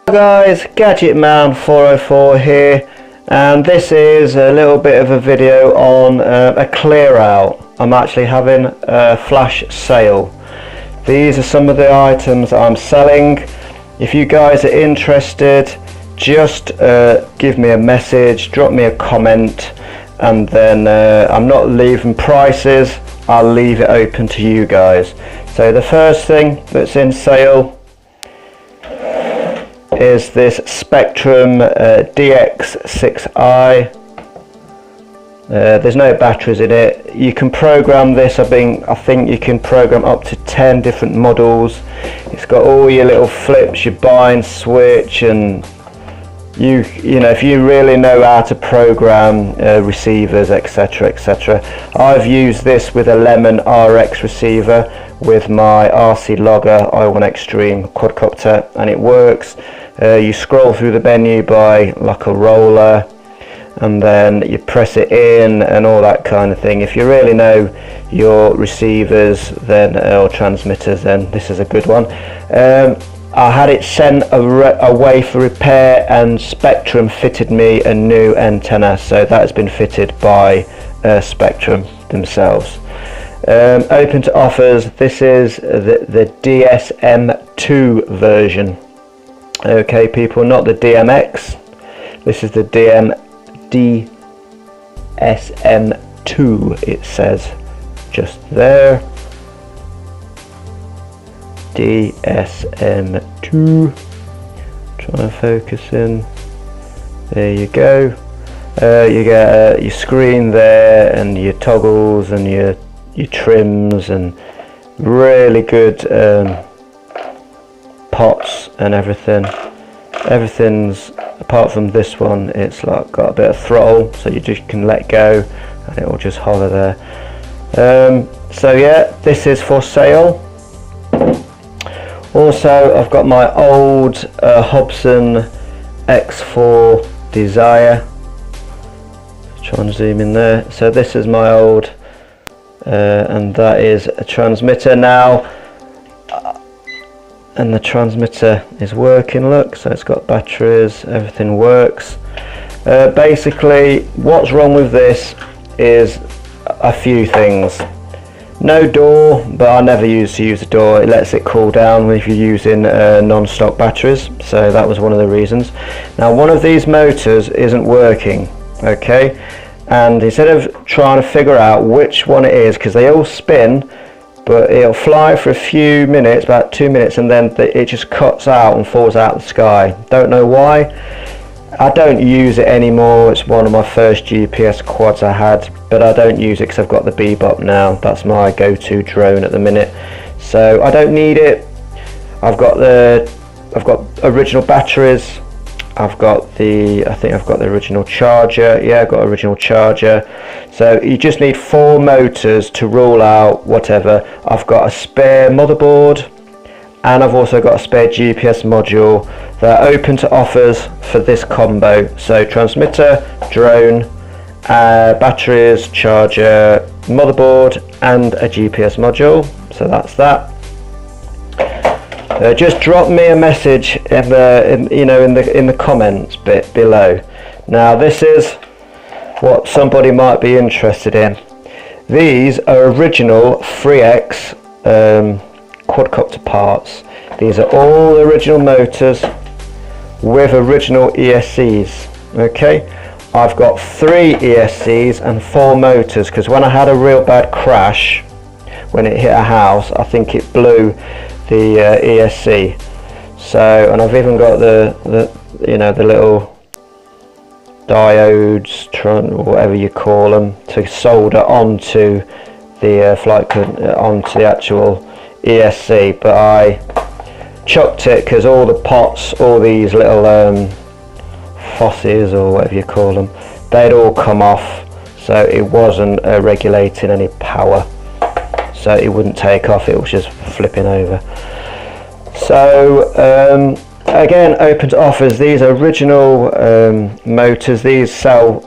Guys, Gadget Man 404 here, and this is a little bit of a video on a clear out. I'm actually having a flash sale. These are some of the items that I'm selling. If you guys are interested, just give me a message, drop me a comment, and then I'm not leaving prices, I'll leave it open to you guys. So the first thing that's in sale is this Spectrum DX6i. There's no batteries in it. You can program this. I think you can program up to 10 different models. It's got all your little flips, your bind switch, and you know, if you really know how to program receivers, etc, etc. I've used this with a Lemon RX receiver with my RC Logger i1 Extreme quadcopter, and it works. You scroll through the menu by like a roller, and then you press it in and all that kind of thing. If you really know your receivers then or transmitters, then this is a good one. I had it sent away for repair, and Spectrum fitted me a new antenna, so that has been fitted by Spectrum themselves. Open to offers. This is the DSM2 version. Okay people, not the DMX, this is the DSM2, it says just there, DSM2, trying to focus in, there you go. You get your screen there and your toggles and your trims and really good pots and everything's apart from this one, it's like got a bit of throttle, so you just can let go and it will just hover there. So yeah, this is for sale. Also, I've got my old Hobson X4 Desire. Try and zoom in there. So this is my old and that is a transmitter now. And the transmitter is working, look, so it's got batteries, everything works. Basically what's wrong with this is a few things. No door, but I never used to use the door. It lets it cool down if you're using non-stock batteries, so that was one of the reasons. Now one of these motors isn't working, okay, and instead of trying to figure out which one it is, because they all spin, but it'll fly for a few minutes, about 2 minutes, and then it just cuts out and falls out of the sky. Don't know why. I don't use it anymore. It's one of my first GPS quads I had, but I don't use it because I've got the Bebop now. That's my go-to drone at the minute, so I don't need it. I've got original batteries. I think I've got the original charger. Yeah, I've got original charger. So you just need 4 motors to rule out whatever. I've got a spare motherboard, and I've also got a spare GPS module. They're open to offers for this combo. So transmitter, drone, batteries, charger, motherboard, and a GPS module. So that's that. Just drop me a message in the comments bit below. Now this is what somebody might be interested in. These are original 3X quadcopter parts. These are all original motors with original ESCs. Okay, I've got 3 ESCs and 4 motors, because when I had a real bad crash when it hit a house, I think it blew the ESC. So, and I've even got the little diodes, or whatever you call them, to solder onto the onto the actual ESC. But I chucked it because all the pots, all these little fosses or whatever you call them, they'd all come off, so it wasn't regulating any power. So it wouldn't take off, it was just flipping over. So again, open to offers. These are original motors. These sell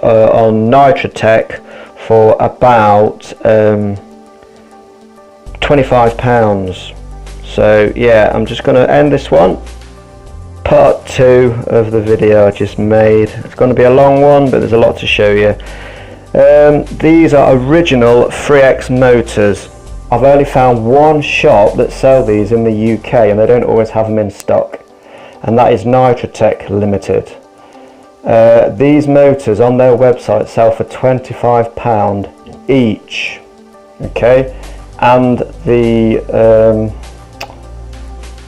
on Nitrotech for about £25. 25 pounds. So yeah, I'm just going to end this one. part 2 of the video I just made. It's going to be a long one, but there's a lot to show you. These are original 3X motors. I've only found one shop that sell these in the UK, and they don't always have them in stock, and that is Nitrotech Limited. These motors on their website sell for £25 each, okay, and the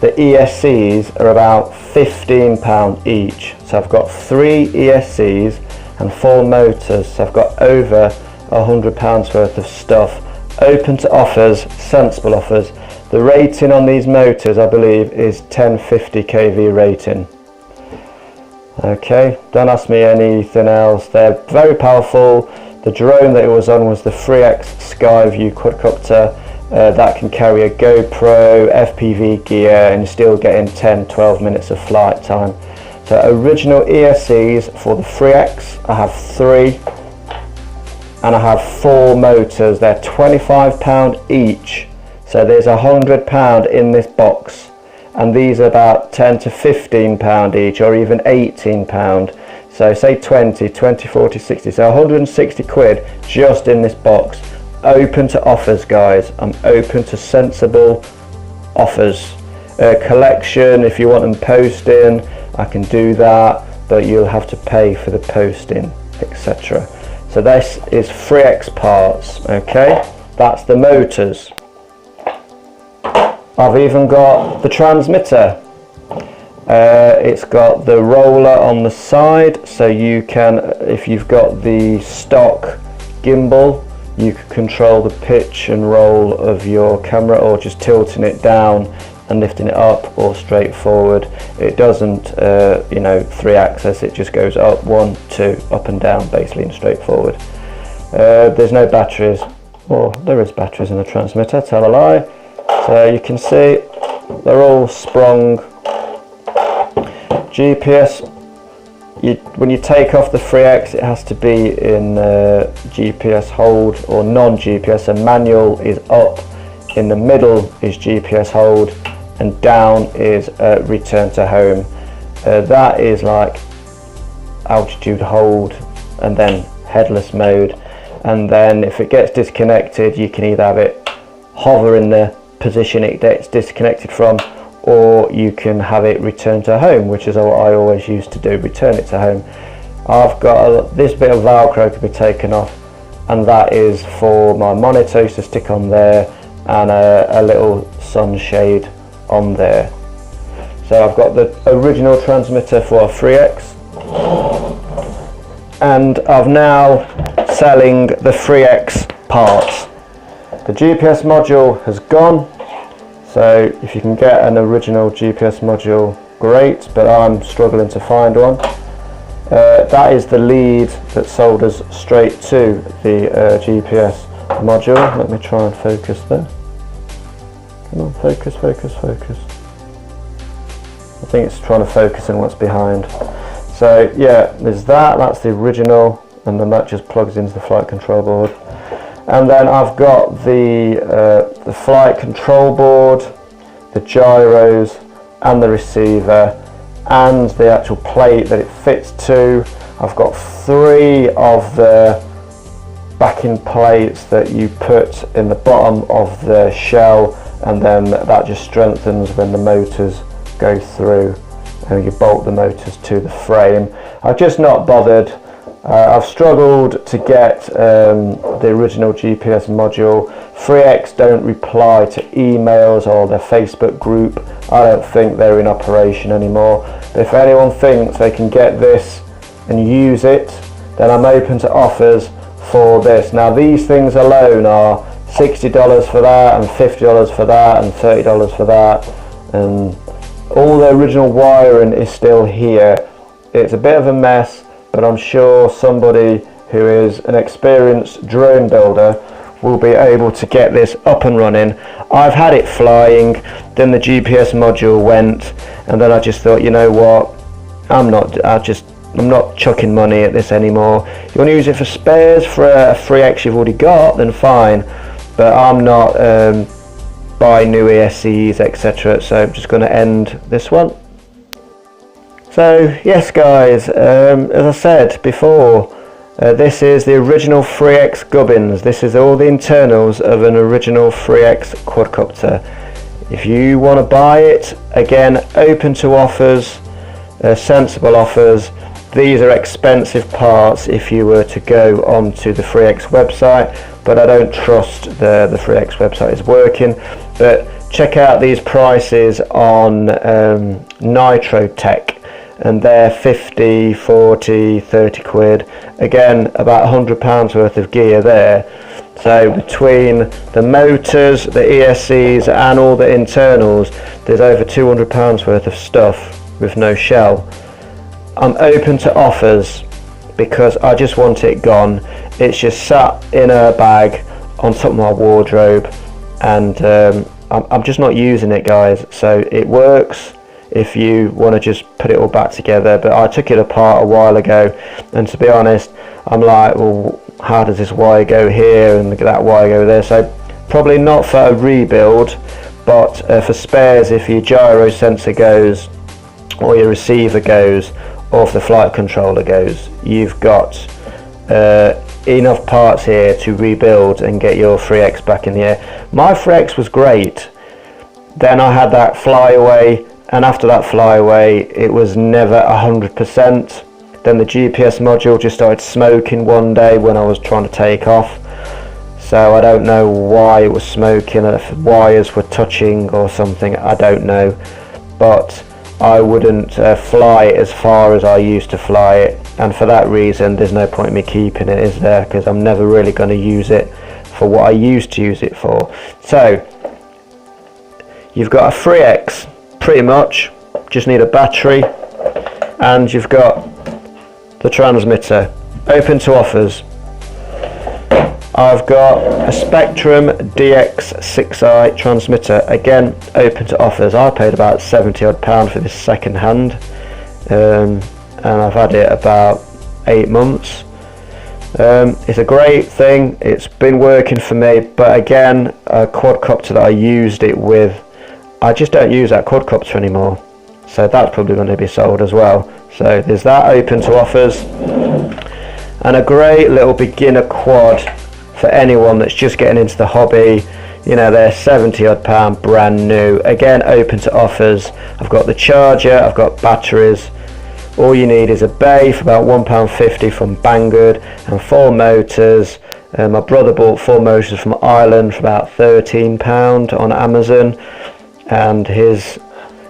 ESCs are about £15 each. So I've got 3 ESCs and 4 motors, so I've got over £100 worth of stuff open to offers, sensible offers. The rating on these motors, I believe, is 1050 kV rating. Okay, don't ask me anything else. They're very powerful. The drone that it was on was the 3X Skyview quadcopter. That can carry a GoPro, FPV gear, and you're still getting 10-12 minutes of flight time. So original ESCs for the 3X, I have 3, and I have 4 motors. They're £25 each, so there's £100 in this box, and these are about £10 to £15 each, or even £18. So say 20, 40, 60, so 160 quid just in this box. Open to offers, guys. I'm open to sensible offers. Collection, if you want them posting, I can do that, but you'll have to pay for the posting, etc. So this is 3X parts, okay? That's the motors. I've even got the transmitter. It's got the roller on the side, so you can, if you've got the stock gimbal, you can control the pitch and roll of your camera, or just tilting it down and lifting it up, or straight forward. It doesn't, 3-axis, it just goes up, 1, 2, up and down, basically, and straight forward. There's no batteries, or there is batteries in the transmitter, tell a lie. So you can see they're all sprung. GPS, when you take off the 3X, it has to be in GPS hold or non-GPS. So manual is up, in the middle is GPS hold, and down is return to home. That is like altitude hold, and then headless mode. And then if it gets disconnected, you can either have it hover in the position it gets disconnected from, or you can have it return to home, which is what I always used to do, return it to home. I've got this bit of Velcro can be taken off, and that is for my monitor to stick on there, and a little sunshade on there. So I've got the original transmitter for a 3X, and I'm now selling the 3X parts. The GPS module has gone, so if you can get an original GPS module, great, but I'm struggling to find one. That is the lead that solders straight to the GPS module. Let me try and focus there. Come on, focus, focus, focus. I think it's trying to focus on what's behind. So yeah, there's that's the original, and then that just plugs into the flight control board. And then I've got the flight control board, the gyros, and the receiver, and the actual plate that it fits to. I've got 3 of the backing plates that you put in the bottom of the shell, and then that just strengthens when the motors go through, and you bolt the motors to the frame. I've just not bothered. I've struggled to get the original GPS module. 3X don't reply to emails or their Facebook group. I don't think they're in operation anymore. But if anyone thinks they can get this and use it, then I'm open to offers for this. Now these things alone are $60 for that, and $50 for that, and $30 for that, and all the original wiring is still here. It's a bit of a mess, but I'm sure somebody who is an experienced drone builder will be able to get this up and running. I've had it flying, then the GPS module went, and then I just thought, you know what, I'm not chucking money at this anymore. If you want to use it for spares for a 3X you've already got, then fine, but I'm not buying new ESCs, etc. So I'm just going to end this one. So yes guys, as I said before, this is the original 3X Gubbins. This is all the internals of an original 3X quadcopter. If you want to buy it, again, open to offers, sensible offers. These are expensive parts if you were to go onto the 3X website, but I don't trust the 3X website is working. But check out these prices on Nitro Tech, and they're 50, 40, 30 quid. Again, about £100 worth of gear there. So between the motors, the ESCs and all the internals, there's over £200 worth of stuff with no shell. I'm open to offers because I just want it gone. It's just sat in a bag on top of my wardrobe, and I'm just not using it, guys. So it works if you want to just put it all back together, but I took it apart a while ago, and to be honest, I'm like, well, how does this wire go here and that wire go there? So probably not for a rebuild, but for spares, if your gyro sensor goes, or your receiver goes, or if the flight controller goes, you've got enough parts here to rebuild and get your 3X back in the air. My 3X was great, then I had that flyaway, and after that flyaway it was never 100%. Then the GPS module just started smoking one day when I was trying to take off, so I don't know why it was smoking, if wires were touching or something, I don't know. But I wouldn't fly it as far as I used to fly it, and for that reason there's no point in me keeping it, is there? Because I'm never really going to use it for what I used to use it for. So you've got a 3X, pretty much just need a battery, and you've got the transmitter. Open to offers. I've got a Spektrum DX6i transmitter, again open to offers. I paid about £70 odd for this second hand, and I've had it about 8 months. It's a great thing, it's been working for me, but again, a quadcopter that I used it with, I just don't use that quadcopter anymore, so that's probably going to be sold as well. So there's that, open to offers. And a great little beginner quad for anyone that's just getting into the hobby. You know, they're £70 odd brand new, again open to offers. I've got the charger, I've got batteries. All you need is a bay for about £1.50 from Banggood, and 4 motors. My brother bought 4 motors from Ireland for about £13 on Amazon, and his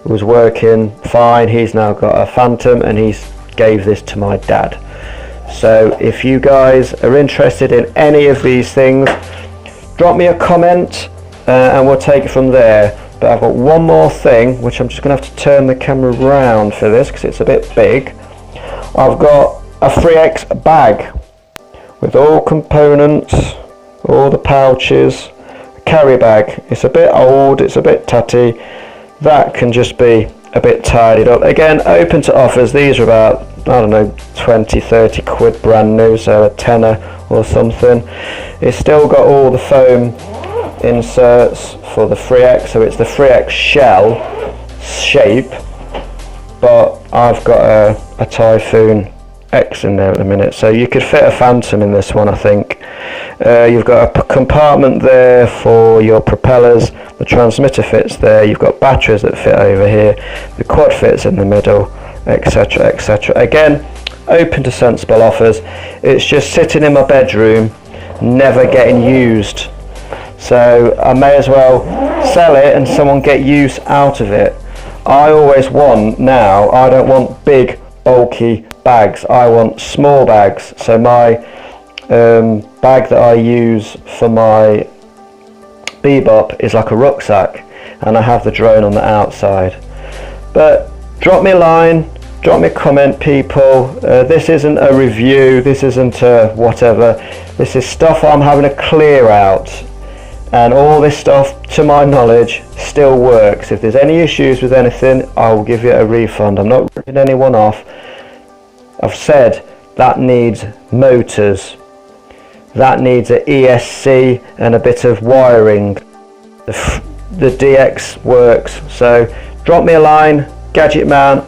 was working fine. He's now got a Phantom, and he's gave this to my dad. So if you guys are interested in any of these things, drop me a comment and we'll take it from there. But I've got one more thing, which I'm just going to have to turn the camera around for this because it's a bit big. I've got a 3X bag with all components, all the pouches, a carry bag. It's a bit old, it's a bit tatty. That can just be a bit tidied up. Again, open to offers. These are about, I don't know, 20, 30 quid brand new, so a tenner or something. It's still got all the foam inserts for the 3X, so it's the 3X shell shape, but I've got a Typhoon X in there at the minute, so you could fit a Phantom in this one, I think. You've got a compartment there for your propellers, the transmitter fits there, you've got batteries that fit over here, the quad fits in the middle, etc, etc. Again, open to sensible offers. It's just sitting in my bedroom, never getting used, so I may as well sell it and someone get use out of it. I always want, now I don't want big bulky bags, I want small bags. So my bag that I use for my Bebop is like a rucksack, and I have the drone on the outside. But drop me a line, drop me a comment, people. This isn't a review, this isn't a whatever, this is stuff I'm having to clear out, and all this stuff, to my knowledge, still works. If there's any issues with anything, I'll give you a refund. I'm not ripping anyone off. I've said that needs motors, that needs an ESC and a bit of wiring. The DX works. So drop me a line, Gadget Man.